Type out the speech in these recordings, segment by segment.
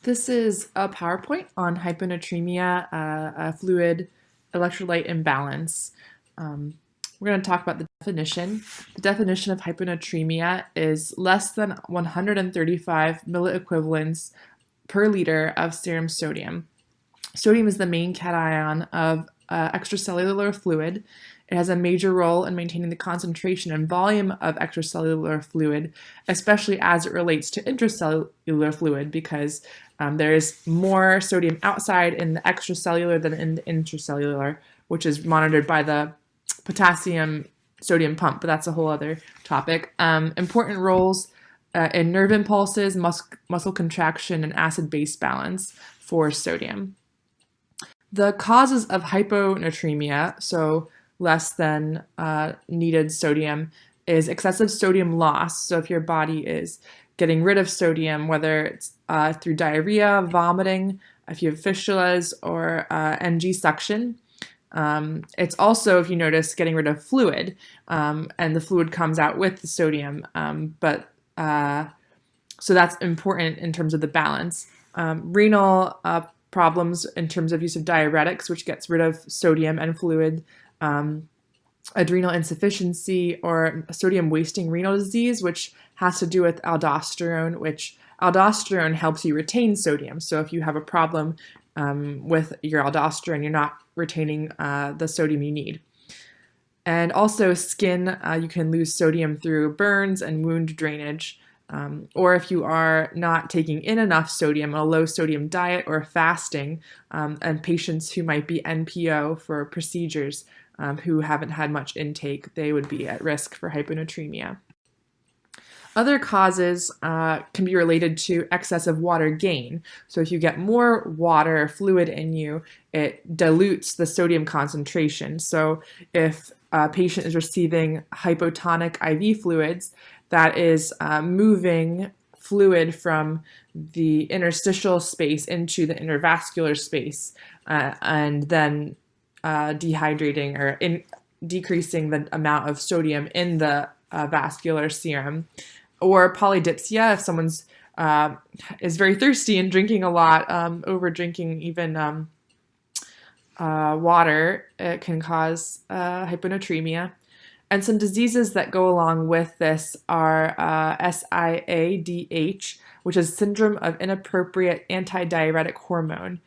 This is a PowerPoint on hyponatremia, a fluid electrolyte imbalance. We're going to talk about the definition. The definition of hyponatremia is less than 135 milliequivalents per liter of serum sodium. Sodium is the main cation of extracellular fluid. It has a major role in maintaining the concentration and volume of extracellular fluid, especially as it relates to intracellular fluid, because there is more sodium outside in the extracellular than in the intracellular, which is monitored by the potassium sodium pump, but that's a whole other topic. Important roles in nerve impulses, muscle contraction, and acid-base balance for sodium. The causes of hyponatremia, so less than needed sodium, is excessive sodium loss. So if your body is getting rid of sodium, whether it's through diarrhea, vomiting, if you have fistulas, or NG suction. It's also, if you notice, getting rid of fluid, and the fluid comes out with the sodium. So that's important in terms of the balance. Renal problems in terms of use of diuretics, which gets rid of sodium and fluid, adrenal insufficiency, or sodium wasting renal disease, which has to do with aldosterone, which aldosterone helps you retain sodium. So if you have a problem with your aldosterone, you're not retaining the sodium you need. And also skin, you can lose sodium through burns and wound drainage. Or if you are not taking in enough sodium, a low sodium diet or fasting, and patients who might be NPO for procedures who haven't had much intake, they would be at risk for hyponatremia. Other causes can be related to excessive water gain. So if you get more water or fluid in you, it dilutes the sodium concentration. So if a patient is receiving hypotonic IV fluids, that is moving fluid from the interstitial space into the intervascular space, and then dehydrating or decreasing the amount of sodium in the vascular serum. Or polydipsia, if someone's is very thirsty and drinking a lot, over drinking even water, it can cause hyponatremia. And some diseases that go along with this are SIADH, which is syndrome of inappropriate antidiuretic hormone.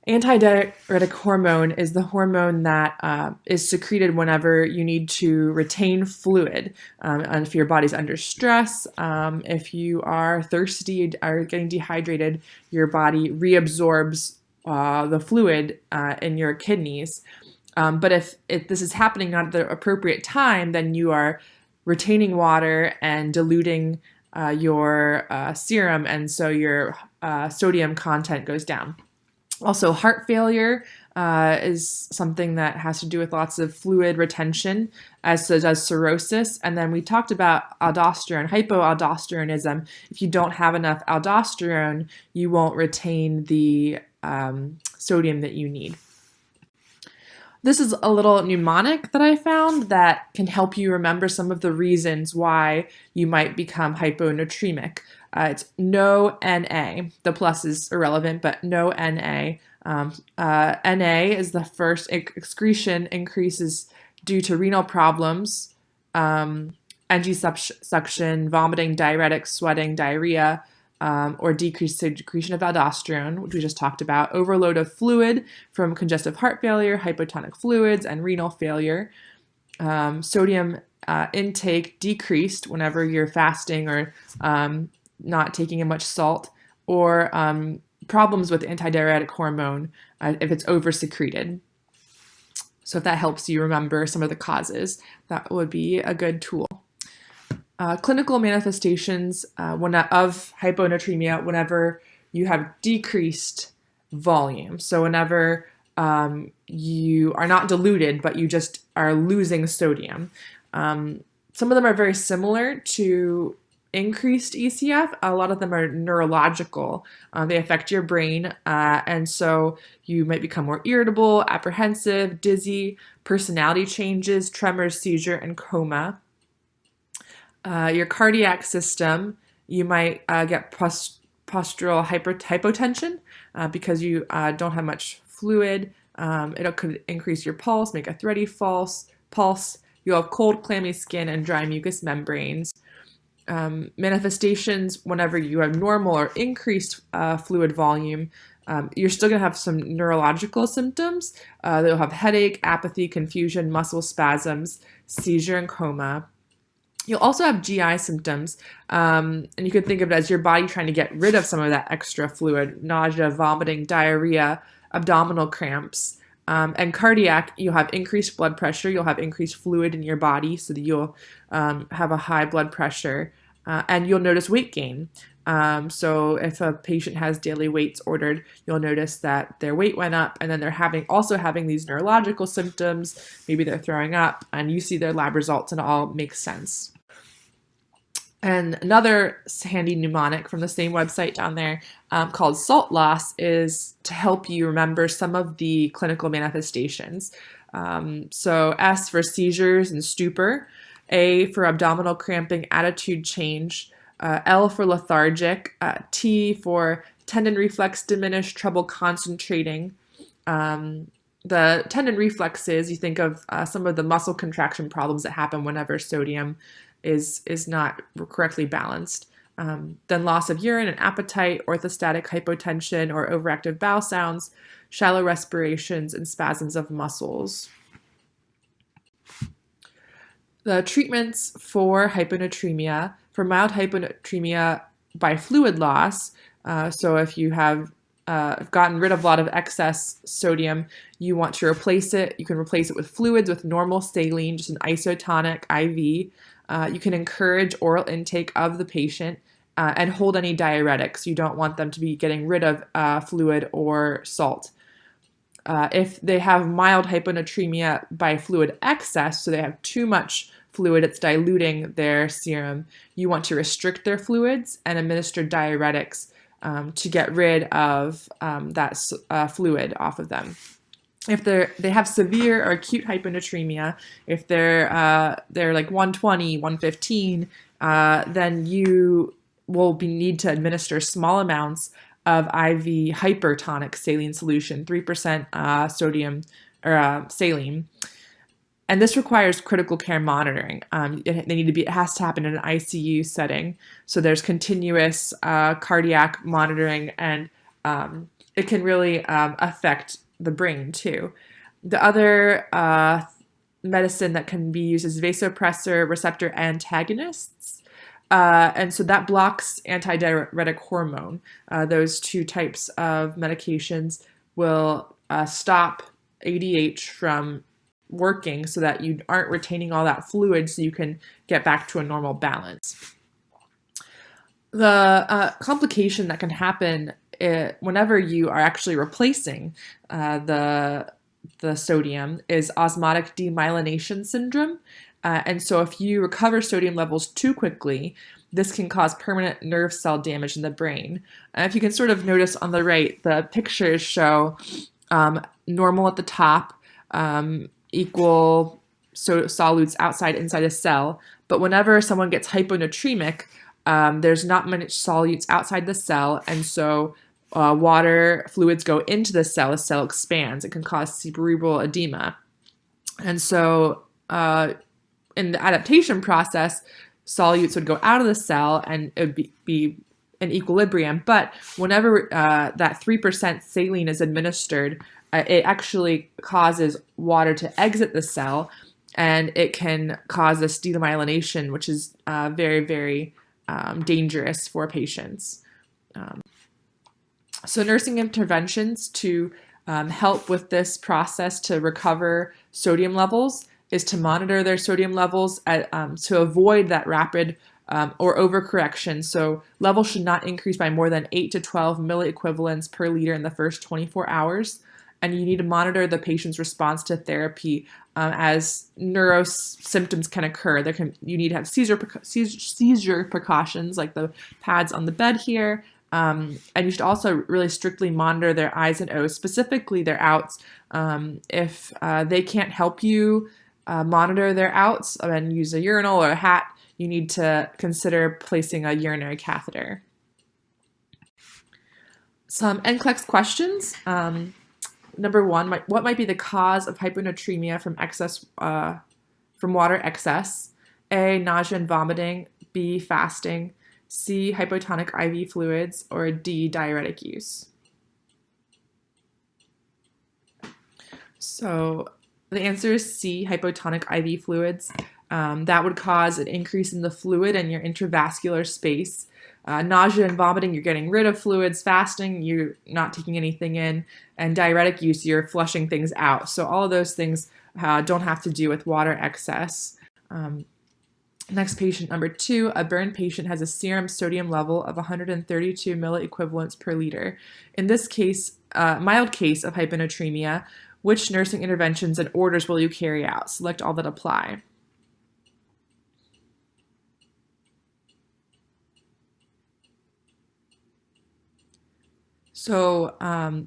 Antidiuretic hormone is the hormone that is secreted whenever you need to retain fluid. And if your body's under stress, if you are thirsty or getting dehydrated, your body reabsorbs the fluid in your kidneys. But if this is happening at the appropriate time, then you are retaining water and diluting your serum, and so your sodium content goes down. Also, heart failure is something that has to do with lots of fluid retention, as so does cirrhosis. And then we talked about aldosterone, hypoaldosteronism. If you don't have enough aldosterone, you won't retain the sodium that you need. This is a little mnemonic that I found that can help you remember some of the reasons why you might become hyponatremic. It's no Na. The plus is irrelevant, but no Na. Na is the first excretion increases due to renal problems, NG suction, vomiting, diuretics, sweating, diarrhea, or decreased secretion of aldosterone, which we just talked about, overload of fluid from congestive heart failure, hypotonic fluids, and renal failure. Sodium intake decreased whenever you're fasting or not taking in much salt, or problems with antidiuretic hormone if it's over-secreted. So if that helps you remember some of the causes, that would be a good tool. Clinical manifestations of hyponatremia whenever you have decreased volume. So whenever you are not diluted, but you just are losing sodium. Some of them are very similar to increased ECF. A lot of them are neurological. They affect your brain, and so you might become more irritable, apprehensive, dizzy, personality changes, tremors, seizure, and coma. Your cardiac system, you might get postural hypotension because you don't have much fluid. It could increase your pulse, make a thready pulse. You'll have cold, clammy skin and dry mucous membranes. Manifestations whenever you have normal or increased fluid volume, you're still going to have some neurological symptoms. They'll have headache, apathy, confusion, muscle spasms, seizure, and coma. You'll also have GI symptoms, and you can think of it as your body trying to get rid of some of that extra fluid, nausea, vomiting, diarrhea, abdominal cramps. And cardiac, you'll have increased blood pressure, you'll have increased fluid in your body so that you'll have a high blood pressure, and you'll notice weight gain. So if a patient has daily weights ordered, you'll notice that their weight went up, and then they're also having these neurological symptoms. Maybe they're throwing up, and you see their lab results, and it all makes sense. And another handy mnemonic from the same website down there called SALT loss is to help you remember some of the clinical manifestations. So S for seizures and stupor, A for abdominal cramping, attitude change, L for lethargic, T for tendon reflex diminished, trouble concentrating. The tendon reflexes, you think of some of the muscle contraction problems that happen whenever sodium is not correctly balanced. Then loss of urine and appetite, orthostatic hypotension or overactive bowel sounds, shallow respirations, and spasms of muscles. The treatments for hyponatremia, for mild hyponatremia by fluid loss, so if you have gotten rid of a lot of excess sodium, you want to replace it. You can replace it with fluids with normal saline, just an isotonic IV. You can encourage oral intake of the patient and hold any diuretics. You don't want them to be getting rid of fluid or salt. If they have mild hyponatremia by fluid excess, so they have too much fluid, it's diluting their serum, you want to restrict their fluids and administer diuretics to get rid of that fluid off of them. If they have severe or acute hyponatremia, if they're like 120, 115, then you will need to administer small amounts of IV hypertonic saline solution, 3% sodium or saline. And this requires critical care monitoring. It has to happen in an ICU setting. So there's continuous cardiac monitoring, and it can really affect the brain too. The other medicine that can be used is vasopressor receptor antagonists. And so that blocks antidiuretic hormone. Those two types of medications will stop ADH from working so that you aren't retaining all that fluid so you can get back to a normal balance. The complication that can happen whenever you are actually replacing the sodium is osmotic demyelination syndrome. And so if you recover sodium levels too quickly, this can cause permanent nerve cell damage in the brain. If you can sort of notice on the right, the pictures show normal at the top, equal solutes inside a cell. But whenever someone gets hyponatremic, there's not much solutes outside the cell, and so water fluids go into the cell expands. It can cause cerebral edema. And so in the adaptation process, solutes would go out of the cell and it would be in equilibrium. But whenever that 3% saline is administered, it actually causes water to exit the cell, and it can cause this demyelination, which is very, very dangerous for patients. So nursing interventions to help with this process to recover sodium levels is to monitor their sodium levels to avoid that rapid or overcorrection. So levels should not increase by more than 8 to 12 milliequivalents per liter in the first 24 hours. And you need to monitor the patient's response to therapy as neuro symptoms can occur. You need to have seizure precautions like the pads on the bed here. And you should also really strictly monitor their I's and O's, specifically their outs. If they can't help you monitor their outs and use a urinal or a hat, you need to consider placing a urinary catheter. Some NCLEX questions. Number one, what might be the cause of hyponatremia from water excess? A, nausea and vomiting. B, fasting. C, hypotonic IV fluids. Or D, diuretic use. So the answer is C, hypotonic IV fluids. That would cause an increase in the fluid in your intravascular space. Nausea and vomiting, you're getting rid of fluids. Fasting, you're not taking anything in. And diuretic use, you're flushing things out. So all of those things don't have to do with water excess. Next patient, number 2, a burn patient has a serum sodium level of 132 milliequivalents per liter. In this case, mild case of hyponatremia, which nursing interventions and orders will you carry out? Select all that apply. So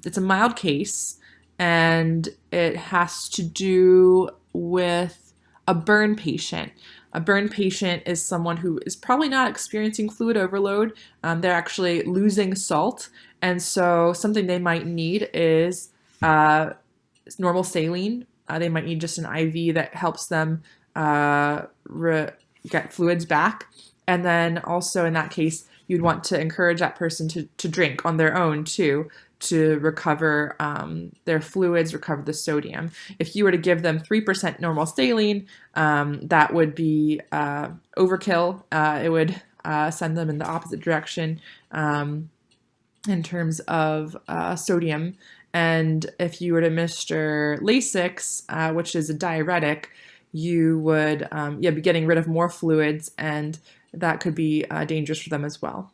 it's a mild case, and it has to do with a burn patient. A burn patient is someone who is probably not experiencing fluid overload. They're actually losing salt, and so something they might need is normal saline. They might need just an IV that helps them get fluids back. And then also in that case, you'd want to encourage that person to drink on their own too, to recover their fluids, recover the sodium. If you were to give them 3% normal saline, that would be overkill. It would send them in the opposite direction in terms of sodium. And if you were to administer Lasix, which is a diuretic, you would be getting rid of more fluids, and that could be dangerous for them as well.